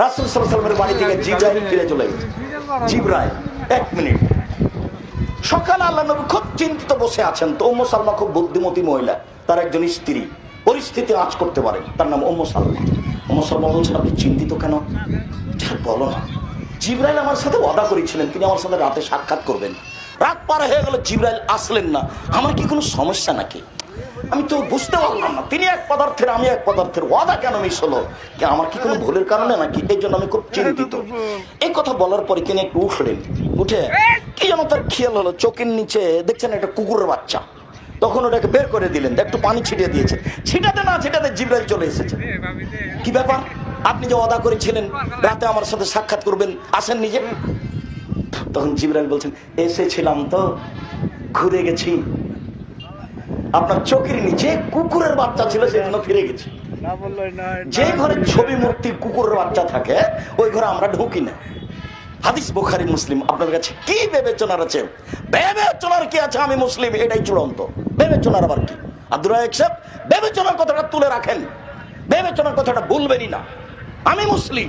রাসূল সাল্লাল্লাহু আলাইহি ওয়াসাল্লামের বাড়ি থেকে জিবরাইল ফিরে চলে গেছে। জিবরাইল 1 মিনিট। সকালে আল্লাহ নবী খুব চিন্তিত বসে আছেন। তো উম্মু সালমা খুব বুদ্ধিমতী মহিলা, তার একজন স্ত্রী, পরিস্থিতি আঁচ করতে পারেন, তার নাম উম্মু সালমা। উম্মু সালমা বলছেন, আপনি চিন্তিত কেন? বলো না। জিবরাইল আমার সাথে ওয়াদা করেছিলেন তিনি আমার সাথে রাতে সাক্ষাৎ করবেন। রাত পার হয়ে গেল, জিবরাইল আসলেন না। আমার কি কোনো সমস্যা নাকি? আমি তো বুঝতে পারলাম না, তিনি এক পদার্থের আমি এক পদার্থের, ওয়াদা কেন মিস হলো? আমার কি কোনো ভুলের কারণে নাকি? এই জন্য আমি খুব চিন্তিত। এই কথা বলার পরে তিনি একটু উঠলেন। উঠে কি যেন তার খেয়াল হলো, চোখের নিচে দেখছেন একটা কুকুরের বাচ্চা। তখন ওটাকে বের করে দিলেন, একটু পানি ছিটিয়ে দিয়েছেন। ছিটাতে না ছিটাতে জিবরাইল চলে এসেছে। কি ব্যাপার? আপনি যে ওয়াদা করেছিলেন রাতে আমার সাথে সাক্ষাৎ করবেন, আসেন নিজে। তখন জিবরাইল বলছেন, এসেছিলাম তো, ঘুরে গেছি। আপনার চোখের নিচে কুকুরের বাচ্চা ছিল, সেই জন্য ফিরে গেছি। যে ঘরে ছবি মূর্তি কুকুরের বাচ্চা থাকে ওই ঘরে আমরা ঢুকি না। হাদিস বুখারী মুসলিম। আপনার কাছে কি বিবেচনার আছে? বিবেচনার কি আছে? আমি মুসলিম, এটাই চূড়ান্ত। বিবেচনার আবার কি? আব্দুর রাজ্জাক সাহেব বিবেচনার কথাটা তুলে রাখেন, বিবেচনার কথাটা ভুলবেনই না। আমি মুসলিম।